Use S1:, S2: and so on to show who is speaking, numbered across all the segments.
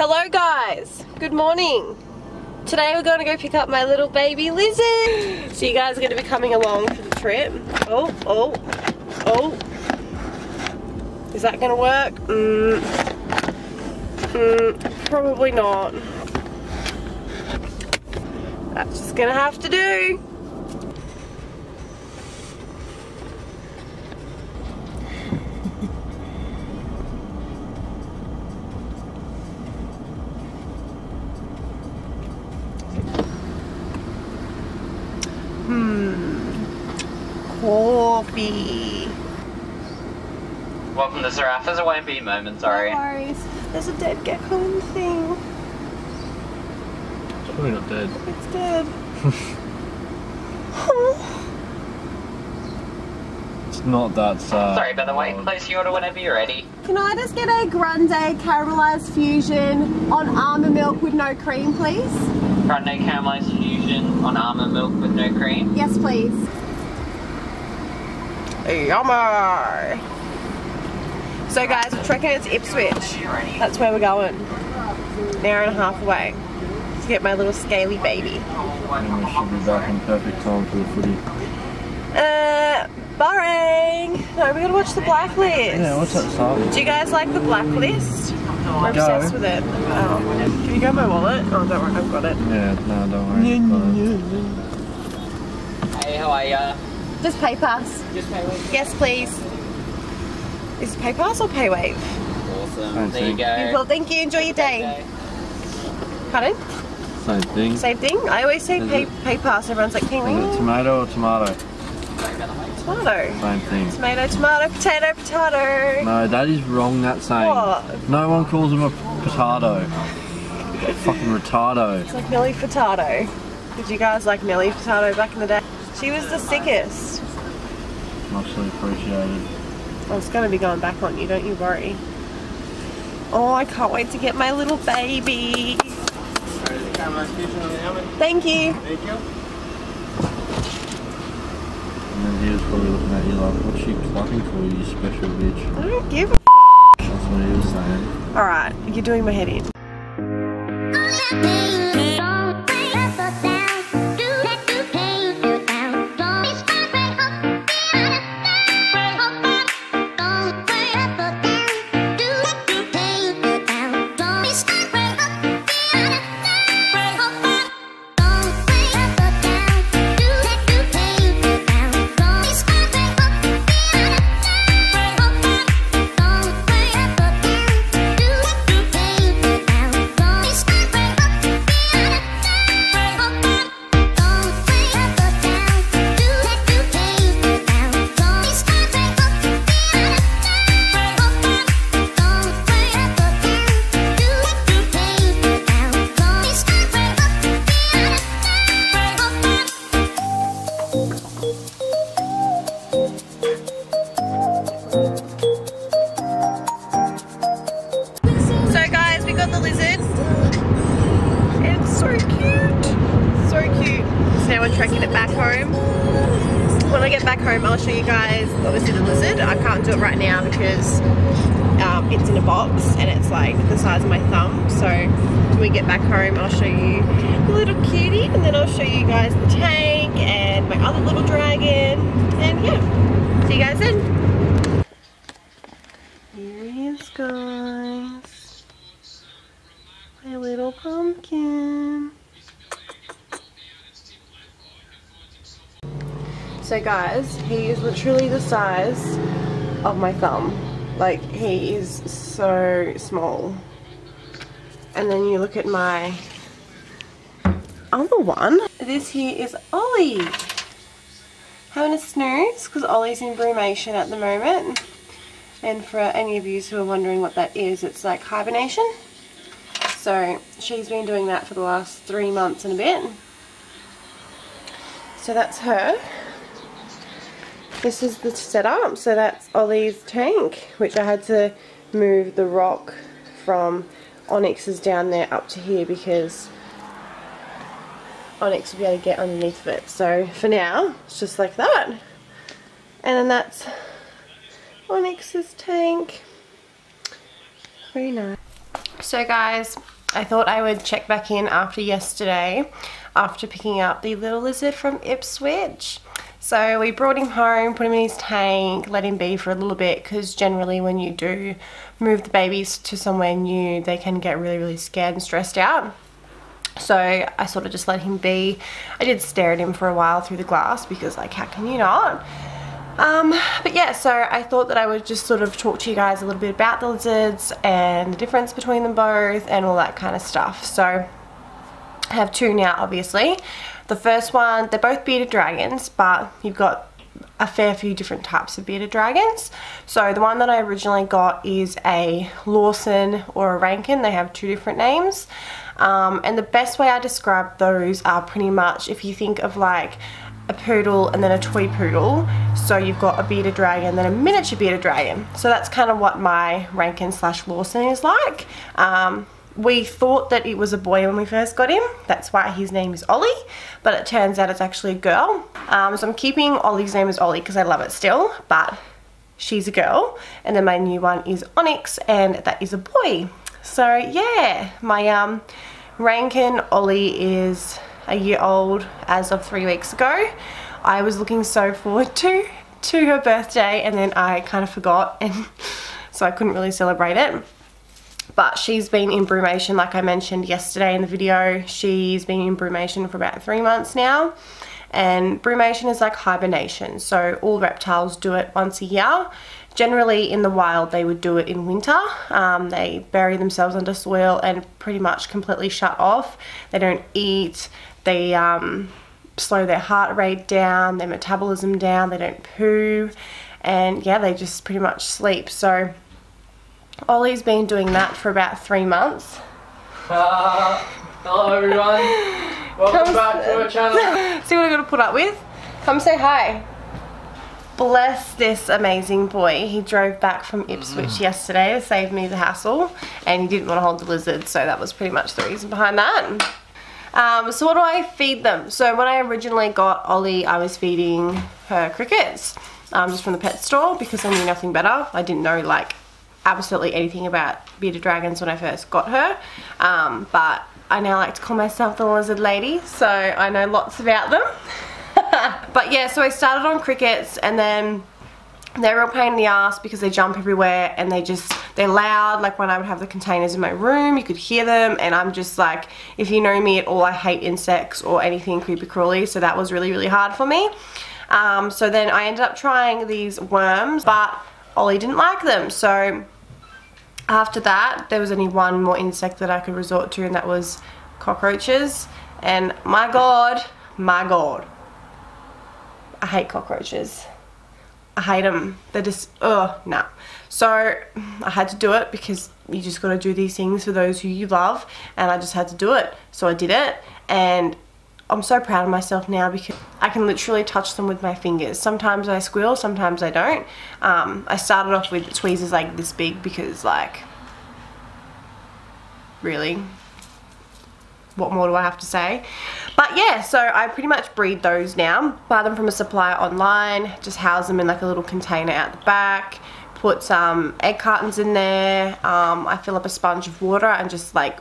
S1: Hello guys, good morning. Today we're going to go pick up my little baby lizard. So you guys are going to be coming along for the trip. Oh. Is that going to work? Probably not. That's just going to have to do. Coffee.
S2: Welcome to Serapha's, it won't be a moment, sorry.
S1: No worries. There's a dead gecko in the thing.
S3: It's probably not dead.
S1: It's dead.
S3: It's not that sad.
S2: Sorry, by the way, place your order whenever you're ready.
S1: Can I just get a grande caramelized fusion on almond milk with no cream, please?
S2: Grande caramelized fusion on almond milk with no cream.
S1: Yes, please. Yummy! So guys, we're trekking into Ipswich. That's where we're going. An hour and a half away to get my little scaly baby.
S3: And we should be back in perfect time for the footy.
S1: Boring! No, we gotta watch The Blacklist.
S3: Yeah, what's that song?
S1: Do you guys like The Blacklist? We're obsessed with it. Oh. Can you grab my wallet? Oh, don't worry, I've got it.
S3: Yeah, no, don't worry.
S2: Hey, how are ya?
S1: Just PayPass.
S2: Just PayWave?
S1: Yes, please. Is it PayPass or PayWave?
S2: Awesome. There you go.
S1: Well, thank you. Enjoy your day. Pardon?
S3: Same thing.
S1: Same thing? I always say PayPass. Everyone's like, can
S3: Is it tomato or tomato?
S1: Tomato.
S3: Same thing.
S1: Tomato, tomato, potato, potato.
S3: No, that is wrong, that saying.
S1: What?
S3: No one calls them a potato. Fucking retardo.
S1: It's like Nelly Furtado. Did you guys like Nelly Furtado back in the day? She was the sickest.
S3: Muchly appreciated.
S1: Oh, it's going to be going back on you, don't you worry. Oh, I can't wait to get my little baby. Thank you.
S2: Thank you.
S3: And then he was probably looking at you like, what's she clucking for, you special bitch?
S1: I don't give a f***.
S3: That's what he was saying.
S1: Alright, you're doing my head in. Trekking it back home. When I get back home, I'll show you guys obviously the lizard. I can't do it right now because it's in a box and it's like the size of my thumb. So when we get back home, I'll show you the little cutie, and then I'll show you guys the tank and my other little dragon. And yeah, see you guys then. Here he is, guys. My little pumpkin. So guys, he is literally the size of my thumb. Like, he is so small. And then you look at my other one. This here is Ollie. Having a snooze, because Ollie's in brumation at the moment. And for any of you who are wondering what that is, it's like hibernation. So she's been doing that for the last 3 months and a bit. So that's her. This is the setup, so that's Ollie's tank, which I had to move the rock from Onyx's down there up to here because Onyx will be able to get underneath of it. So for now, it's just like that. And then that's Onyx's tank. Very nice. So guys, I thought I would check back in after yesterday, after picking up the little lizard from Ipswich. So we brought him home, put him in his tank, let him be for a little bit, because generally when you do move the babies to somewhere new, they can get really, really scared and stressed out. So I sort of just let him be. I did stare at him for a while through the glass because, like, how can you not? But yeah, so I thought that I would just sort of talk to you guys a little bit about the lizards and the difference between them both and all that kind of stuff. So I have two now, obviously. The first one, they're both bearded dragons, but you've got a fair few different types of bearded dragons. So the one that I originally got is a Lawson or a Rankin. They have two different names. And the best way I describe those are pretty much, if you think of like a poodle and then a toy poodle, so you've got a bearded dragon, then a miniature bearded dragon. So that's kind of what my Rankin / Lawson is like. We thought that it was a boy when we first got him. That's why his name is Ollie, but it turns out it's actually a girl. So I'm keeping Ollie's name as Ollie because I love it still, but she's a girl. And then my new one is Onyx, and that is a boy. So yeah, my Rankin Ollie is a year old as of 3 weeks ago. I was looking so forward to her birthday, and then I kind of forgot, and so I couldn't really celebrate it. But she's been in brumation, like I mentioned yesterday in the video. She's been in brumation for about 3 months now. And brumation is like hibernation. So all reptiles do it once a year. Generally in the wild they would do it in winter. They bury themselves under soil and pretty much completely shut off. They don't eat. They slow their heart rate down, their metabolism down. They don't poo. And yeah, they just pretty much sleep. So Ollie's been doing that for about 3 months.
S2: Hello everyone, welcome back to our channel.
S1: See what I gotta put up with? Come say hi. Bless this amazing boy. He drove back from Ipswich yesterday to save me the hassle, and he didn't want to hold the lizard, so that was pretty much the reason behind that. So what do I feed them? So when I originally got Ollie, I was feeding her crickets, just from the pet store, because I knew nothing better. I didn't know like absolutely anything about bearded dragons when I first got her, but I now like to call myself the lizard lady, so I know lots about them. But yeah, so I started on crickets, and then they're a real pain in the ass because they jump everywhere, and they're loud. Like when I would have the containers in my room, you could hear them, and I'm just like, if you know me at all, I hate insects or anything creepy crawly, so that was really, really hard for me. So then I ended up trying these worms, but Ollie didn't like them. So after that, there was only one more insect that I could resort to, and that was cockroaches. And my God, I hate cockroaches. I hate them. They're just, oh, no. So I had to do it because you just got to do these things for those who you love, and I just had to do it. So I did it, and I'm so proud of myself now because I can literally touch them with my fingers. Sometimes I squeal, sometimes I don't. I started off with tweezers like this big because, like, really, what more do I have to say? But yeah, so I pretty much breed those now. Buy them from a supplier online, just house them in like a little container out the back, put some egg cartons in there. I fill up a sponge of water and just like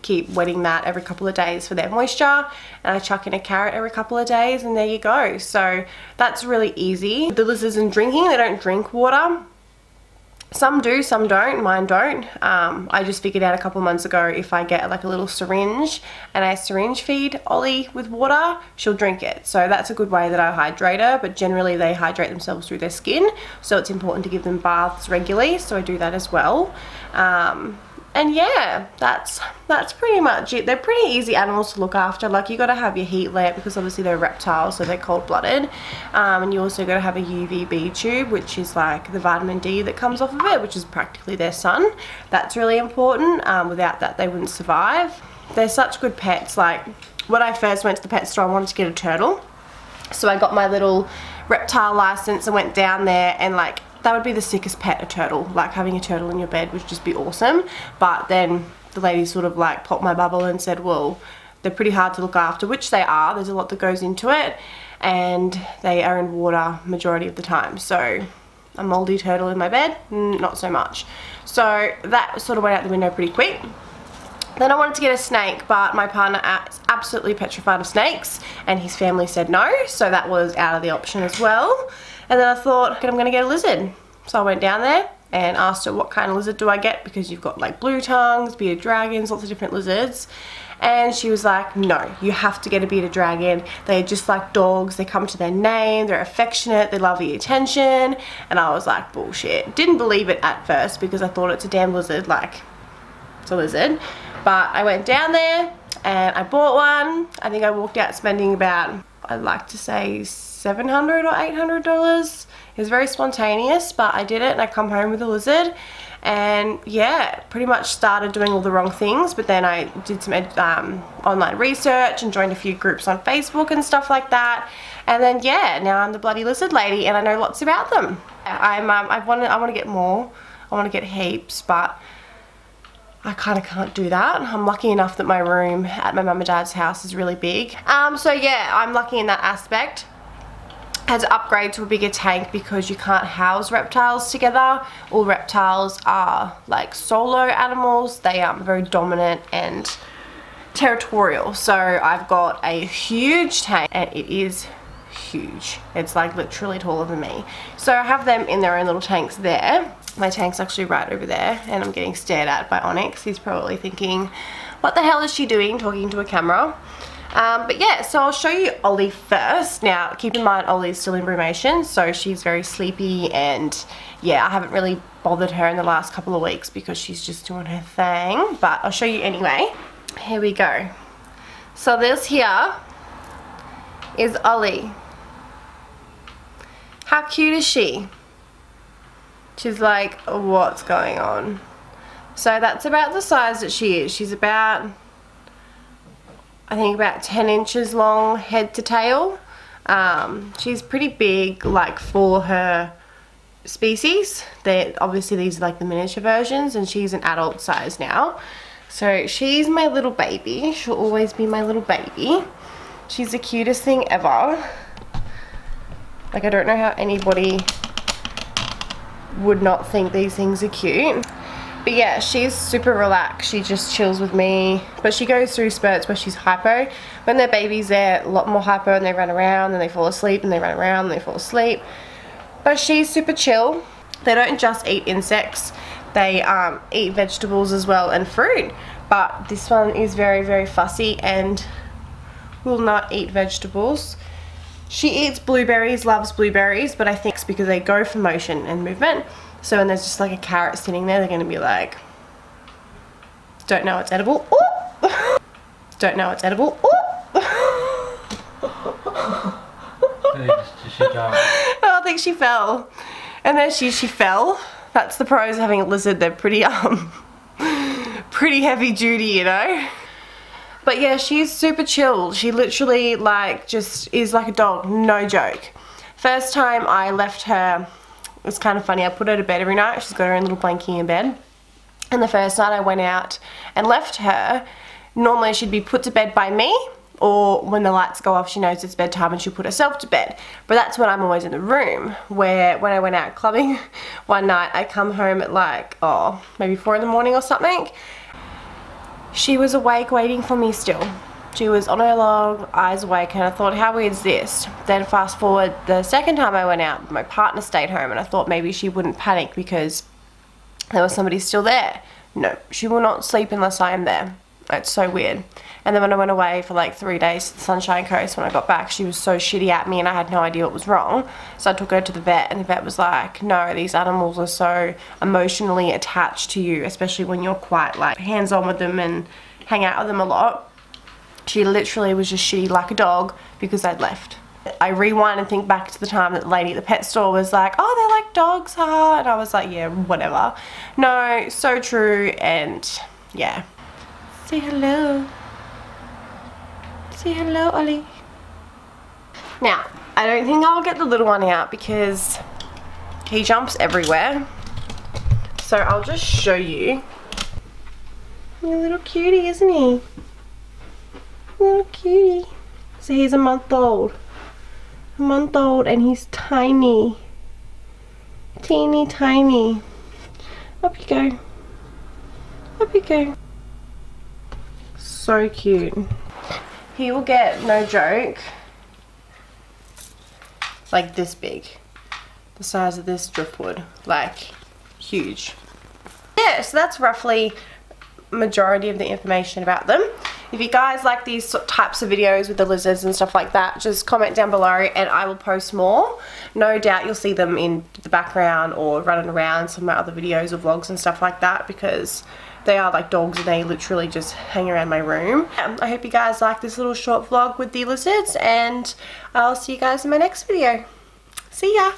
S1: keep wetting that every couple of days for their moisture, and I chuck in a carrot every couple of days, and there you go. So that's really easy. The lizards and drinking, they don't drink water. Some do, some don't. Mine don't. I just figured out a couple of months ago, if I get like a little syringe and I syringe feed Ollie with water, she'll drink it. So that's a good way that I hydrate her, but generally they hydrate themselves through their skin, so it's important to give them baths regularly, so I do that as well. And yeah, that's pretty much it. They're pretty easy animals to look after. Like, you got to have your heat lamp because obviously they're reptiles, so they're cold-blooded. And you also got to have a UVB tube, which is like the vitamin D that comes off of it, which is practically their sun. That's really important. Without that, they wouldn't survive. They're such good pets. Like, when I first went to the pet store, I wanted to get a turtle. So I got my little reptile license and went down there, and like, that would be the sickest pet, a turtle. Like, having a turtle in your bed would just be awesome. But then the lady sort of like popped my bubble and said, well, they're pretty hard to look after, which they are. There's a lot that goes into it, and they are in water majority of the time. So a moldy turtle in my bed, not so much. So that sort of went out the window pretty quick. Then I wanted to get a snake, but my partner is absolutely petrified of snakes and his family said no, so that was out of the option as well. And then I thought, okay, I'm going to get a lizard. So I went down there and asked her what kind of lizard do I get, because you've got like blue tongues, bearded dragons, lots of different lizards. And she was like, no, you have to get a bearded dragon. They're just like dogs. They come to their name. They're affectionate. They love the attention. And I was like, bullshit. Didn't believe it at first because I thought it's a damn lizard. Like, it's a lizard. But I went down there and I bought one. I think I walked out spending about, I'd like to say $700 or $800. It was very spontaneous, but I did it and I come home with a lizard. And yeah, pretty much started doing all the wrong things, but then I did some online research and joined a few groups on Facebook and stuff like that. And then yeah, now I'm the bloody lizard lady and I know lots about them. I want to get more. I want to get heaps, but I kind of can't do that. I'm lucky enough that my room at my mum and dad's house is really big. So yeah, I'm lucky in that aspect. Had to upgrade to a bigger tank because you can't house reptiles together. All reptiles are like solo animals. They are very dominant and territorial. So I've got a huge tank and it is huge. It's like literally taller than me. So I have them in their own little tanks there. My tank's actually right over there and I'm getting stared at by Onyx. He's probably thinking, what the hell is she doing talking to a camera? But yeah, so I'll show you Ollie first. Now, keep in mind Ollie's still in brumation, so she's very sleepy and yeah, I haven't really bothered her in the last couple of weeks because she's just doing her thing, but I'll show you anyway. Here we go. So this here is Ollie. How cute is she? She's like, what's going on? So that's about the size that she is. She's about, I think about 10 inches long head to tail. She's pretty big, like for her species. Obviously these are like the miniature versions and she's an adult size now. So she's my little baby. She'll always be my little baby. She's the cutest thing ever. Like I don't know how anybody would not think these things are cute. But yeah, she's super relaxed. She just chills with me. But she goes through spurts where she's hypo. When they're babies, they're a lot more hypo and they run around and they fall asleep and they run around and they fall asleep. But she's super chill. They don't just eat insects. They eat vegetables as well and fruit. But this one is very, very fussy and will not eat vegetables. She eats blueberries, loves blueberries, but I think it's because they go for motion and movement. So when there's just like a carrot sitting there, they're going to be like, don't know it's edible. Ooh! Don't know it's edible. Ooh! I think she fell. And then she fell. That's the pros of having a lizard. They're pretty pretty heavy duty, you know. But yeah, she's super chill. She literally like just is like a dog, no joke. First time I left her, it was kind of funny. I put her to bed every night. She's got her own little blankie in bed. And the first night I went out and left her, normally she'd be put to bed by me, or when the lights go off she knows it's bedtime and she'll put herself to bed. But that's when I'm always in the room. Where when I went out clubbing one night, I come home at like, oh, maybe 4 in the morning or something. She was awake waiting for me still. She was on her log, eyes awake, and I thought, how weird is this? Then fast forward, the second time I went out, my partner stayed home and I thought maybe she wouldn't panic because there was somebody still there. No, she will not sleep unless I am there. It's so weird. And then when I went away for like 3 days to the Sunshine Coast, when I got back, she was so shitty at me and I had no idea what was wrong. So I took her to the vet and the vet was like, no, these animals are so emotionally attached to you, especially when you're quite like hands-on with them and hang out with them a lot. She literally was just shitty like a dog because I'd left. I rewind and think back to the time that the lady at the pet store was like, oh, they're like dogs, huh? And I was like, yeah, whatever. No, so true. And yeah. Say hello. Say hello, Ollie. Now, I don't think I'll get the little one out because he jumps everywhere. So I'll just show you. You're a little cutie, isn't he? Little cutie. So he's a month old. A month old and he's tiny. Teeny tiny. Up you go. Up you go. So cute. He will get, no joke, like this big. The size of this driftwood. Like, huge. Yeah, so that's roughly majority of the information about them. If you guys like these types of videos with the lizards and stuff like that, just comment down below and I will post more. No doubt you'll see them in the background or running around some of my other videos or vlogs and stuff like that, because they are like dogs and they literally just hang around my room. I hope you guys like this little short vlog with the lizards, and I'll see you guys in my next video. See ya!